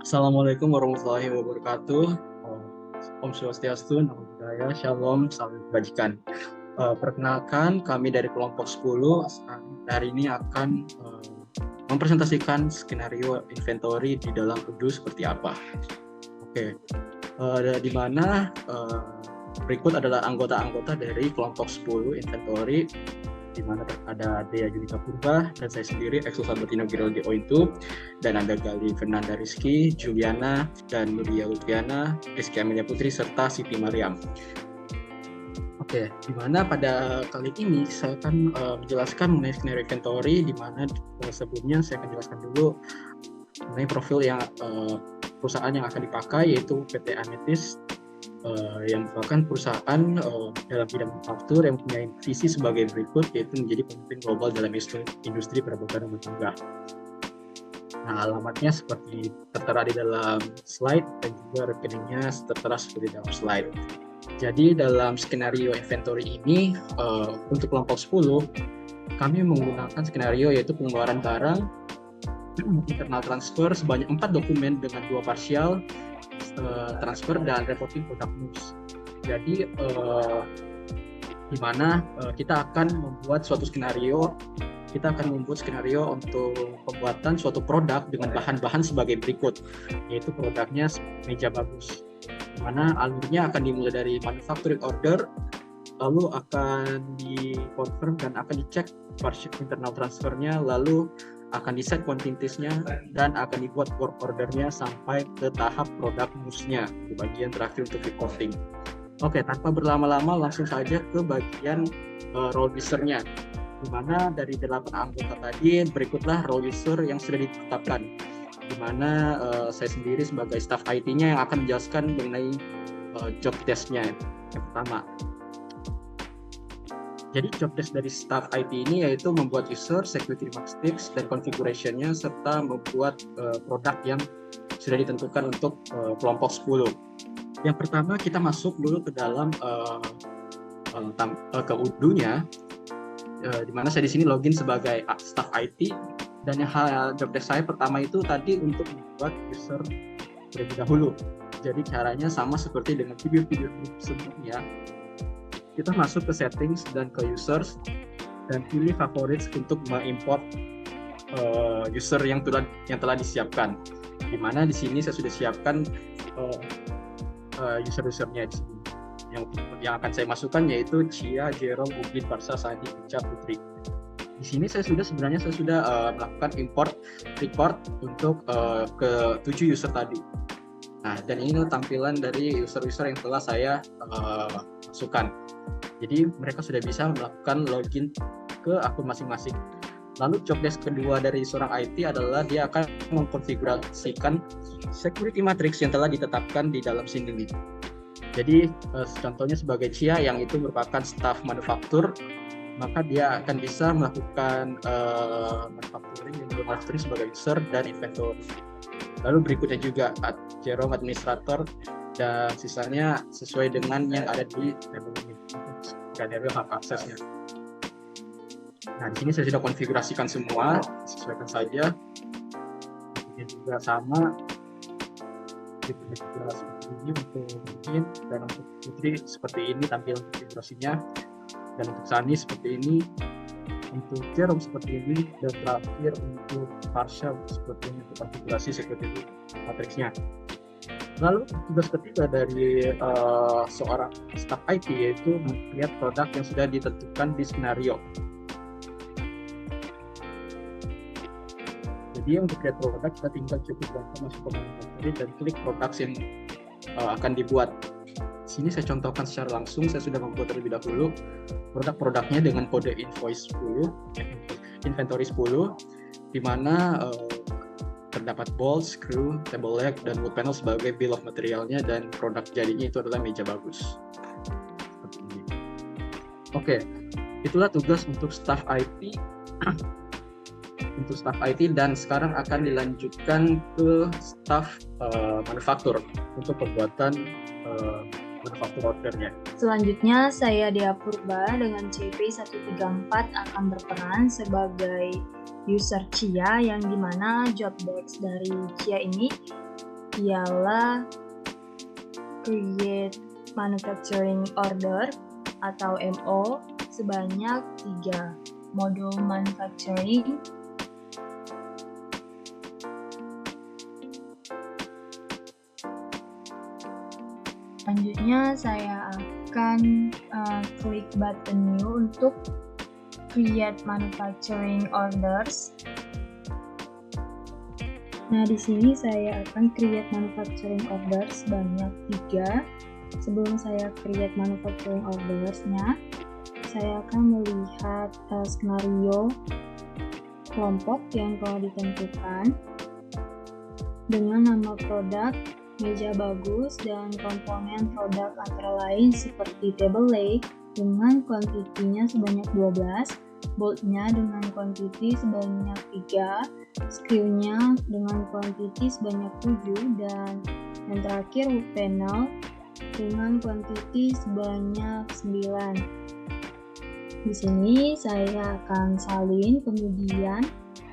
Assalamualaikum warahmatullahi wabarakatuh. Om Swastiastu, Namo Buddhaya, Shalom, salam kebajikan. Perkenalkan, kami dari kelompok 10 hari ini akan mempresentasikan skenario inventory di dalam Udu seperti apa. Oke, di mana berikut adalah anggota-anggota dari kelompok 10 inventory, di mana ada Dea Yudhika Purba dan saya sendiri Exo Sabatino Giraldi Ointu, dan ada Gali Fernanda Rizky, Juliana, dan Nuria Lutfiana, Rizky Amelia Putri, serta Siti Mariam. Oke, di mana pada kali ini saya akan menjelaskan mengenai skenario inventory, di mana sebelumnya saya akan jelaskan dulu mengenai profil yang perusahaan yang akan dipakai, yaitu PT Amethyst, yang merupakan perusahaan dalam bidang manufaktur yang mempunyai visi sebagai berikut, yaitu menjadi pemimpin global dalam industri perabotan rumah tangga. Nah, alamatnya seperti tertera di dalam slide dan juga rekeningnya tertera seperti dalam slide. Jadi dalam skenario inventory ini untuk kelompok 10 kami menggunakan skenario yaitu pengeluaran barang, internal transfer sebanyak 4 dokumen dengan 2 partial transfer dan reporting product moves. Jadi di mana kita akan membuat suatu skenario, kita akan membuat skenario untuk pembuatan suatu produk dengan bahan-bahan sebagai berikut, yaitu produknya meja bagus, di mana alurnya akan dimulai dari manufacturing order, lalu akan di-confirm dan akan dicek partial internal transfernya, lalu akan di-set quantities-nya dan akan dibuat work order-nya sampai ke tahap produk moves-nya di bagian terakhir untuk reporting. Oke, tanpa berlama-lama langsung saja ke bagian role user-nya, di mana dari 8 anggota tadi berikutlah role user yang sudah ditetapkan, di mana saya sendiri sebagai staff IT-nya yang akan menjelaskan mengenai job desk-nya yang pertama. Jadi job desk dari staff IT ini yaitu membuat user, security remarks, dan configuration-nya, serta membuat produk yang sudah ditentukan untuk kelompok 10. Yang pertama kita masuk dulu ke dalam ke Udu-nya, di mana saya di sini login sebagai staff IT, dan yang job desk saya pertama itu tadi untuk membuat user terlebih dahulu. Jadi caranya sama seperti dengan video-video sebelumnya. Kita masuk ke settings dan ke users dan pilih favorites untuk mengimport user yang telah disiapkan. Di mana di sini saya sudah siapkan user-usernya di sini. Yang akan saya masukkan yaitu Chia, Jerome, Ubin, Parsa, Sandi, Ica, Putri. Di sini saya sudah melakukan import record untuk ke 7 user tadi. Nah, dan ini tampilan dari user-user yang telah saya masukkan. Jadi mereka sudah bisa melakukan login ke akun masing-masing. Lalu job desk kedua dari seorang IT adalah dia akan mengkonfigurasikan security matrix yang telah ditetapkan di dalam sini. Jadi contohnya sebagai Chia yang itu merupakan staff manufaktur, maka dia akan bisa melakukan manufacturing sebagai user dan inventory. Lalu berikutnya juga Jerome administrator, dan sisanya sesuai dengan yang ada di label ini dan label hak aksesnya. Nah, di sini saya sudah konfigurasikan semua, sesuaikan saja. Ini juga sama, konfigurasi seperti ini untuk Mungkin, dan untuk Putri seperti ini tampilan konfigurasinya, dan untuk Sani seperti ini, untuk Jerome seperti ini, dan terakhir untuk Parsha seperti ini untuk konfigurasi security matrixnya. Lalu tugas ketiga dari seorang staff IT yaitu melihat produk yang sudah ditentukan di skenario. Jadi untuk lihat produk kita tinggal cukup masuk ke manufacturing dan klik produk yang akan dibuat. Di sini saya contohkan secara langsung, saya sudah membuat terlebih dahulu produk-produknya dengan kode invoice 10, inventory 10, di mana terdapat bolt, screw, table leg, dan wood panel sebagai bill of materialnya, dan produk jadinya itu adalah meja bagus. Seperti ini. Oke, itulah tugas untuk staff IT. Untuk staff IT, dan sekarang akan dilanjutkan ke staff manufaktur untuk pembuatan manufaktur ordernya. Selanjutnya, saya Dea Purba dengan CP134 akan berperan sebagai user Chia, yang dimana job desk dari Chia ini ialah create manufacturing order atau MO sebanyak 3 modul manufacturing. Selanjutnya saya akan klik button new untuk create manufacturing orders. Nah, di sini saya akan create manufacturing orders sebanyak 3. Sebelum saya create manufacturing orders-nya, saya akan melihat skenario kelompok yang telah ditentukan dengan nama produk, meja bagus, dan komponen produk antara lain seperti table leg dengan kuantitinya sebanyak 12, bolt-nya dengan kuantiti sebanyak 3, screw-nya dengan kuantiti sebanyak 7, dan yang terakhir wood panel dengan kuantiti sebanyak 9. Di sini saya akan salin, kemudian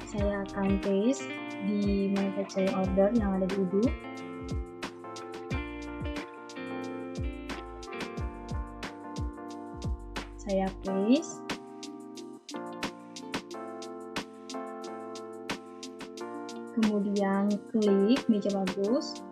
saya akan paste di manufacturing order yang ada di UDU. Saya paste. Kemudian klik meja bagus.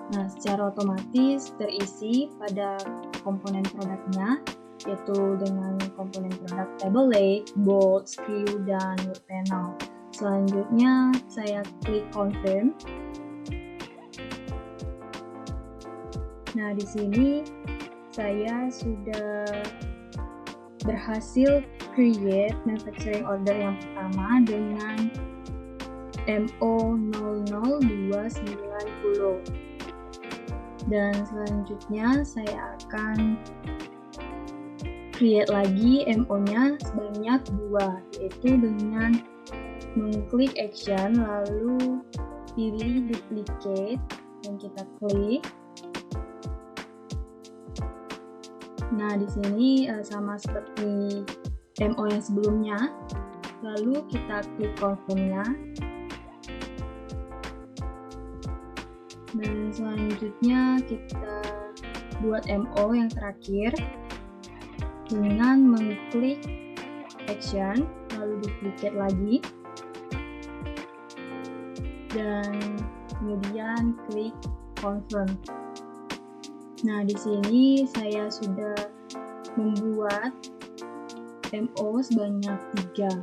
Nah, secara otomatis terisi pada komponen produknya, yaitu dengan komponen produk table leg, bolt, screw, dan wood panel. Selanjutnya saya klik confirm. Nah, di sini saya sudah berhasil create manufacturing order yang pertama dengan MO00290. Dan selanjutnya saya akan create lagi MO-nya sebanyak 2, yaitu dengan mengklik action lalu pilih duplicate dan kita klik. Nah, di sini sama seperti MO yang sebelumnya. Lalu kita klik confirm-nya. Dan selanjutnya kita buat MO yang terakhir dengan mengklik action lalu duplicate lagi dan kemudian klik confirm. Nah, di sini saya sudah membuat MO sebanyak 3.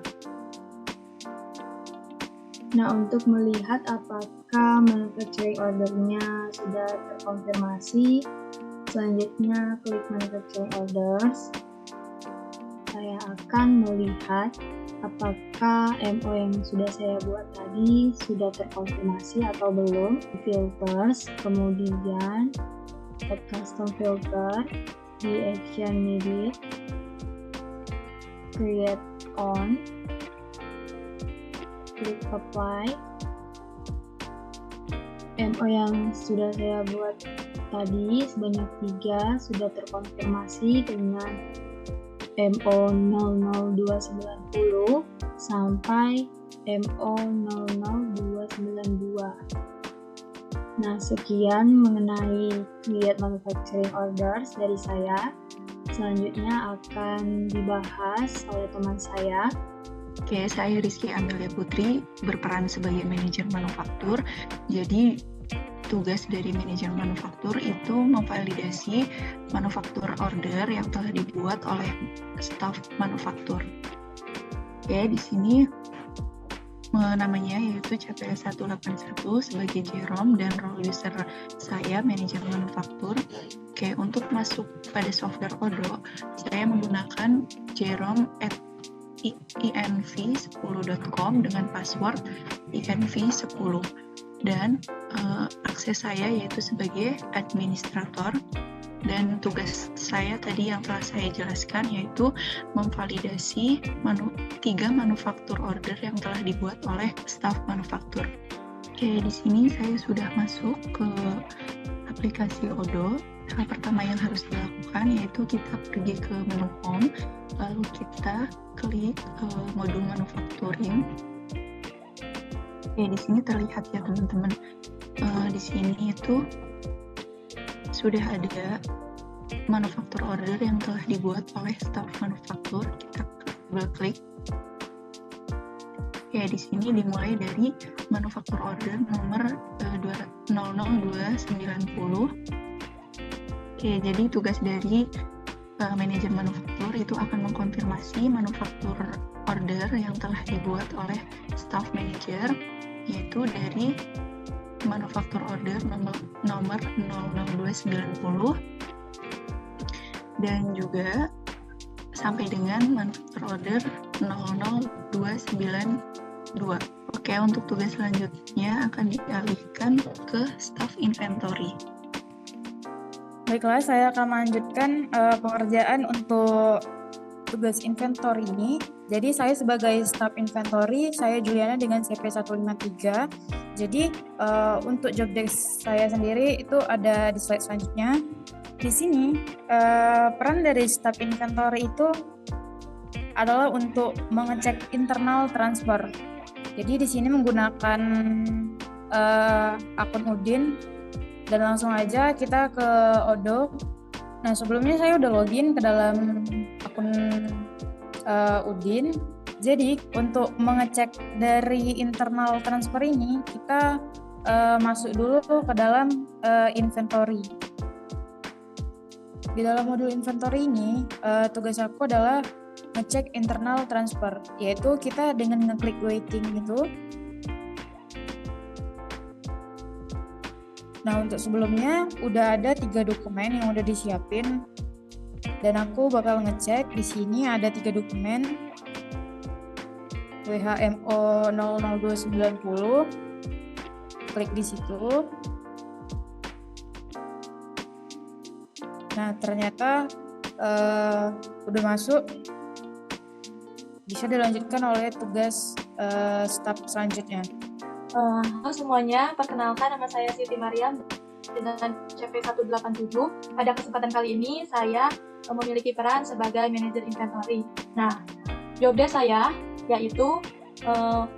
Nah, untuk melihat apakah manufacturing order-nya sudah terkonfirmasi, selanjutnya klik manufacturing orders. Saya akan melihat apakah MO yang sudah saya buat tadi sudah terkonfirmasi atau belum. Filters, kemudian add custom filter, di action immediate, create on, klik apply. MO yang sudah saya buat tadi sebanyak 3 sudah terkonfirmasi dengan MO 00290 sampai MO 00292. Nah, sekian mengenai create manufacturing orders dari saya. Selanjutnya akan dibahas oleh teman saya. Oke, saya Rizky Amelia Putri, berperan sebagai manajer manufaktur. Jadi, tugas dari manajer manufaktur itu memvalidasi manufaktur order yang telah dibuat oleh staf manufaktur. Oke, di sini namanya yaitu CPS 181 sebagai Jerome dan role user saya manajer manufaktur. Oke, untuk masuk pada software Odoo, saya menggunakan jerome@inv10.com dengan password inv10 dan akses saya yaitu sebagai administrator. Dan tugas saya tadi yang telah saya jelaskan yaitu memvalidasi 3 manufaktur order yang telah dibuat oleh staf manufaktur. Oke, di sini saya sudah masuk ke aplikasi Odoo. Hal pertama yang harus dilakukan yaitu kita pergi ke menu home, lalu kita klik modul manufacturing. Oke, di sini terlihat ya teman-teman. di sini itu sudah ada manufaktur order yang telah dibuat oleh staf manufaktur. Kita double klik. Oke, di sini dimulai dari manufaktur order nomor 00290. Oke, jadi tugas dari manajer manufaktur itu akan mengkonfirmasi manufaktur order yang telah dibuat oleh staff manager, yaitu dari manufaktur order nomor 00290 dan juga sampai dengan manufaktur order 00292. Oke, untuk tugas selanjutnya akan dialihkan ke staff inventory. Baiklah, saya akan melanjutkan pengerjaan untuk tugas inventory ini. Jadi saya sebagai staff inventory, saya Juliana dengan CP 153. Jadi untuk job desk saya sendiri itu ada di slide selanjutnya. Di sini peran dari staff inventory itu adalah untuk mengecek internal transfer. Jadi di sini menggunakan akun Udin dan langsung aja kita ke Odo. Nah, sebelumnya saya udah login ke dalam akun Udin. Jadi untuk mengecek dari internal transfer ini kita masuk dulu ke dalam inventory. Di dalam modul inventory ini tugas aku adalah ngecek internal transfer, yaitu kita dengan ngeklik waiting itu. Nah, untuk sebelumnya udah ada 3 dokumen yang udah disiapin dan aku bakal ngecek. Di sini ada 3 dokumen WHMO 00290. Klik di situ. Nah, ternyata udah masuk. Bisa dilanjutkan oleh tugas staf selanjutnya. Halo semuanya, perkenalkan nama saya Siti Mariam dengan CP 187. Pada kesempatan kali ini saya memiliki peran sebagai manajer inventory. Nah, job desk saya yaitu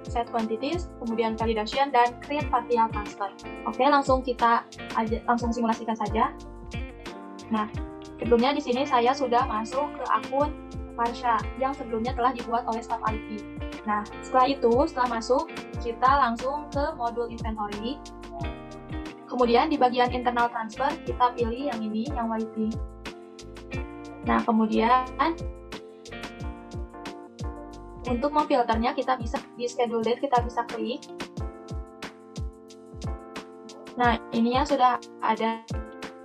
set quantities, kemudian validation, dan create partial transfer. Oke, langsung simulasikan saja. Nah, sebelumnya di sini saya sudah masuk ke akun Marsha yang sebelumnya telah dibuat oleh staff IT. Nah, setelah masuk, kita langsung ke modul inventory. Kemudian di bagian internal transfer, kita pilih yang ini, yang YT. Nah, kemudian untuk memfilternya, kita bisa di schedule date, kita bisa klik. Nah, ininya sudah ada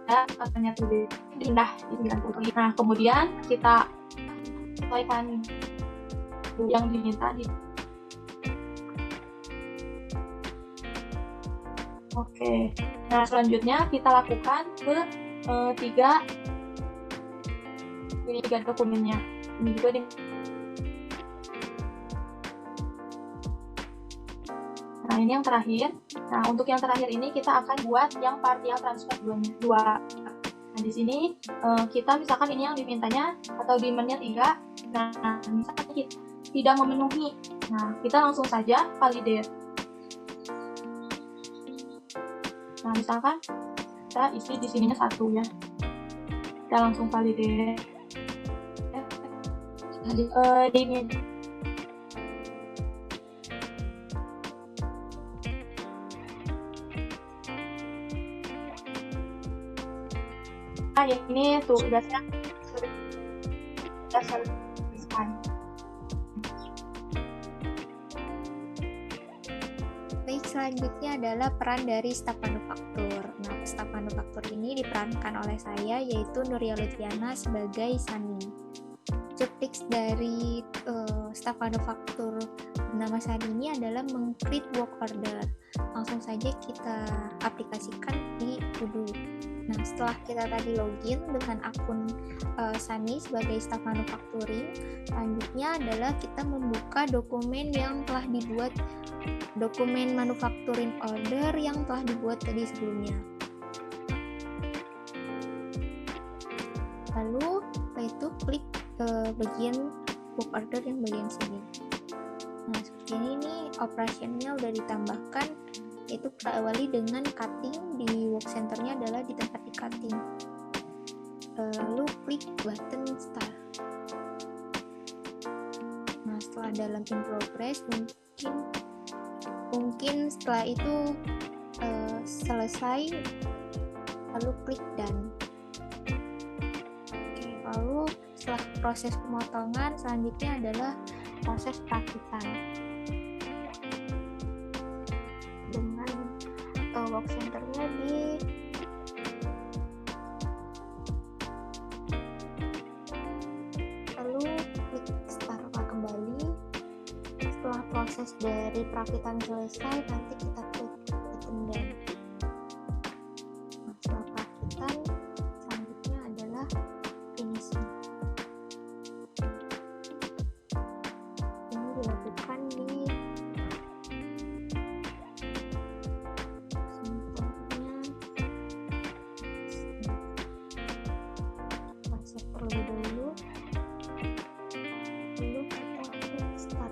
katanya today, pindah di 90. Nah, kemudian kita sesuaikan yang diminta di. Oke, nah selanjutnya kita lakukan ke tiga dokumennya. Ini juga Nah, ini yang terakhir. Nah, untuk yang terakhir ini kita akan buat yang partial transfer 2. Nah, di sini kita misalkan ini yang dimintanya atau demandnya 3. Nah, misalkan kita tidak memenuhi. Nah, kita langsung saja validate. Nah, misalkan kita isi di sininya 1 ya. Kita langsung validate. Nah, ini tugasnya sudah selesai. Baik, selanjutnya adalah peran dari staf manufaktur. Nah, staf manufaktur ini diperankan oleh saya, yaitu Nuria Lutfiana sebagai Sani. Job desk dari staf manufaktur bernama Sani ini adalah meng-create work order. Langsung saja kita aplikasikan di Udo. Nah, setelah kita tadi login dengan akun Sani sebagai staf manufacturing, selanjutnya adalah kita membuka dokumen yang telah dibuat, dokumen manufacturing order yang telah dibuat tadi sebelumnya. Lalu setelah itu klik bagian book order yang bagian sini. Nah, seperti ini nih operationnya udah ditambahkan, yaitu kita awali dengan cutting. Di work centernya adalah di tempat di cutting. Lalu klik button start. Nah, setelah dalam in progress, mungkin setelah itu selesai, lalu klik done. Oke, lalu setelah proses pemotongan, selanjutnya adalah proses perakitan dengan work centernya di lalu klik start kembali. Setelah proses dari perakitan selesai, nanti kita klik button done. Nah, setelah perakitan, selanjutnya adalah finishing. Ini dilakukan di senternya. Proses terlebih dahulu. Lalu kita klik start.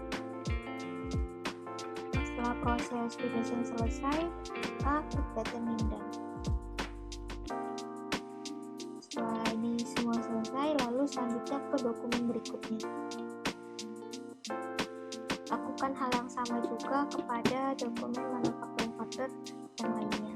Setelah proses finishing selesai, kita klik button done. Setelah ini semua selesai, lalu selanjutnya ke dokumen berikutnya. Lakukan hal yang sama juga kepada dokumen manufacturing order yang lainnya.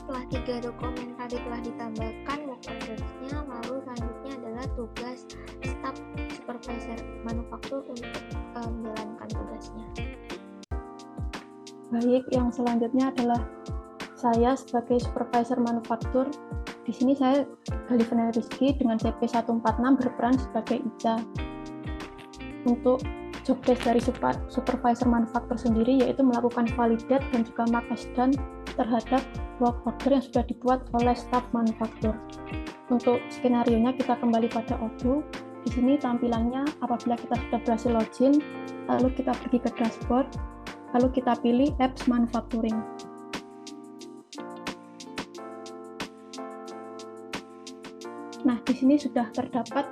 Setelah 3 dokumen tadi telah ditambahkan work orders-nya, lalu selanjutnya adalah tugas staf supervisor manufaktur untuk menjalankan tugasnya. Baik, yang selanjutnya adalah saya sebagai supervisor manufaktur. Di sini saya Galivana Rizky dengan CP 146 berperan sebagai Ica. Untuk job desk dari supervisor manufaktur sendiri yaitu melakukan validate dan juga markers done terhadap work order yang sudah dibuat oleh staf manufaktur. Untuk skenario-nya kita kembali pada Odoo. Di sini tampilannya apabila kita sudah berhasil login, lalu kita pergi ke dashboard, lalu kita pilih apps manufacturing. Nah, di sini sudah terdapat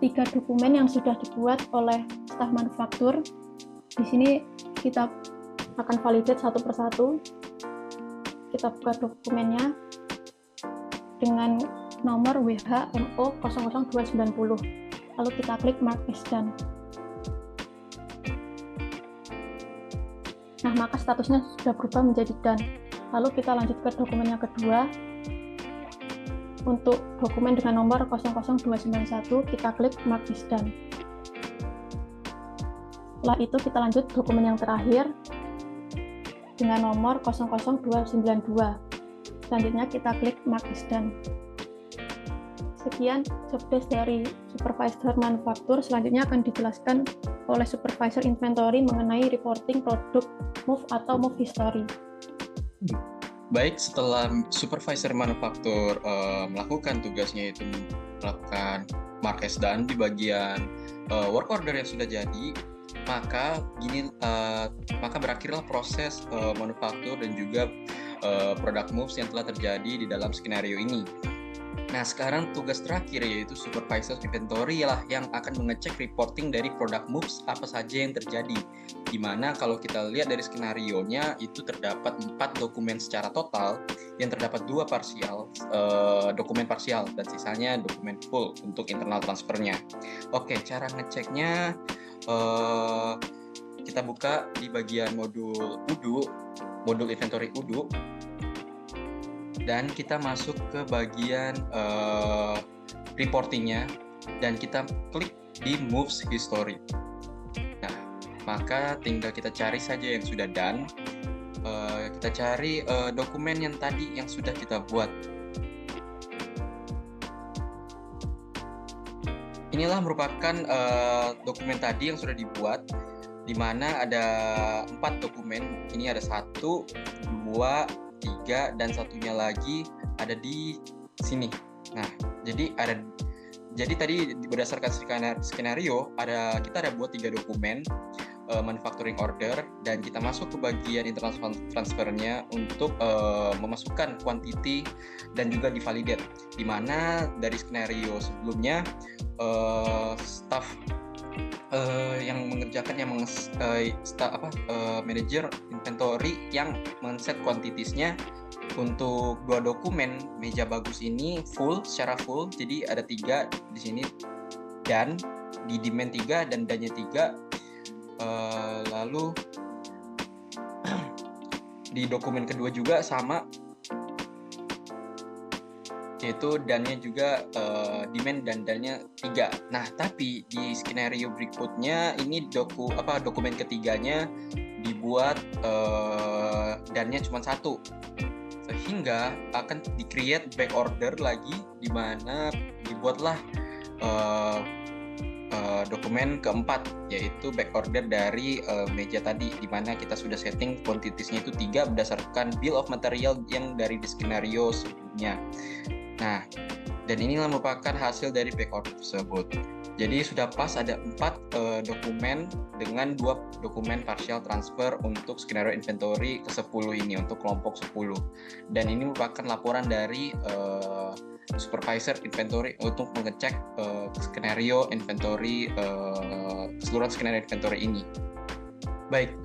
3 dokumen yang sudah dibuat oleh staf manufaktur. Di sini kita akan validate satu persatu. Kita buka dokumennya dengan nomor WHMO 00290. Lalu kita klik Mark as Done. Nah, maka statusnya sudah berubah menjadi done. Lalu kita lanjut ke dokumen yang kedua. Untuk dokumen dengan nomor 00291, kita klik Mark as Done. Setelah itu kita lanjut dokumen yang terakhir dengan nomor 00292. Selanjutnya kita klik Mark as Done. Sekian job desk dari supervisor manufaktur. Selanjutnya akan dijelaskan oleh supervisor inventory mengenai reporting produk move atau move history. Baik, setelah supervisor manufaktur melakukan tugasnya yaitu melakukan mark as done di bagian work order yang sudah jadi, maka berakhirlah proses manufaktur dan juga product moves yang telah terjadi di dalam skenario ini. Nah, sekarang tugas terakhir yaitu supervisor inventory lah yang akan mengecek reporting dari product moves apa saja yang terjadi. Dimana kalau kita lihat dari skenario-nya itu terdapat 4 dokumen secara total, yang terdapat 2 dokumen parsial dan sisanya dokumen full untuk internal transfernya. Oke, cara ngeceknya kita buka di bagian modul inventory Odoo. Dan kita masuk ke bagian reportingnya dan kita klik di moves history. Nah, maka tinggal kita cari saja yang sudah done. Kita cari dokumen yang tadi yang sudah kita buat. Inilah merupakan dokumen tadi yang sudah dibuat, di mana ada 4 dokumen. Ini ada 1, 2, 3 dan satunya lagi ada di sini. Nah, jadi tadi berdasarkan skenario kita ada buat 3 dokumen manufacturing order, dan kita masuk ke bagian internal transfernya untuk memasukkan quantity dan juga divalidate, di mana dari skenario sebelumnya staff yang mengerjakan manajer inventory yang men-set quantities-nya untuk 2 dokumen meja bagus ini secara full, jadi ada 3 di sini, dan di demand 3 dan dannya 3. Lalu di dokumen kedua juga sama, yaitu dannya juga demand dan dannya 3. Nah, tapi di skenario berikutnya ini dokumen ketiganya dibuat dannya cuma 1, sehingga akan di-create back order lagi, di mana dibuatlah dokumen keempat, yaitu back order dari meja tadi, di mana kita sudah setting quantities-nya itu 3 berdasarkan bill of material yang dari di skenario sebelumnya. Nah, dan inilah merupakan hasil dari back order tersebut. Jadi sudah pas ada 4 dokumen dengan 2 dokumen partial transfer untuk skenario inventory ke-10 ini, untuk kelompok 10. Dan ini merupakan laporan dari supervisor inventory untuk mengecek skenario inventory, keseluruhan skenario inventory ini. Baik,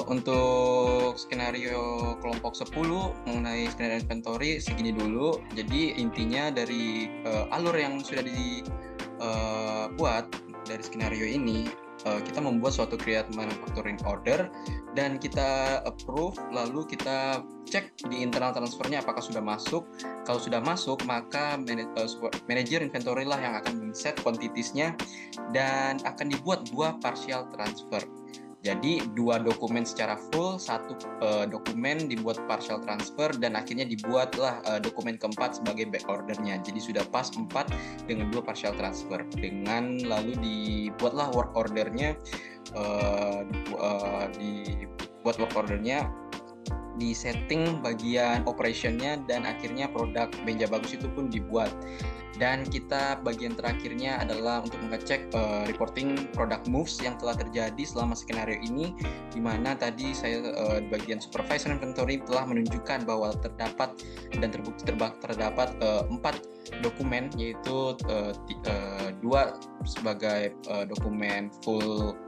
untuk skenario kelompok 10 mengenai skenario inventory segini dulu. Jadi intinya dari alur yang sudah dibuat dari skenario ini, kita membuat suatu create manufacturing order dan kita approve, lalu kita cek di internal transfernya apakah sudah masuk. Kalau sudah masuk, maka manager inventory lah yang akan men-set quantities-nya dan akan dibuat 2 partial transfer. Jadi 2 dokumen secara full, 1 dokumen dibuat partial transfer, dan akhirnya dibuatlah dokumen keempat sebagai back ordernya. Jadi sudah pas 4 dengan 2 partial transfer. Dengan lalu dibuatlah work ordernya, dibuat work ordernya, di setting bagian operationnya, dan akhirnya produk meja bagus itu pun dibuat. Dan kita bagian terakhirnya adalah untuk mengecek reporting product moves yang telah terjadi selama skenario ini, di mana tadi saya di bagian supervisor inventory telah menunjukkan bahwa terdapat dan terbukti terdapat 4 dokumen, yaitu 2 sebagai dokumen full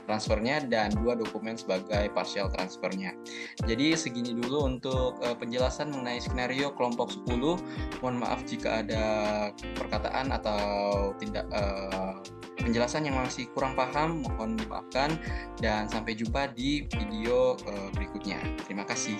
transfernya dan 2 dokumen sebagai partial transfernya. Jadi segini dulu untuk penjelasan mengenai skenario kelompok 10. Mohon maaf jika ada perkataan atau penjelasan yang masih kurang paham, mohon dimaafkan, dan sampai jumpa di video berikutnya. Terima kasih.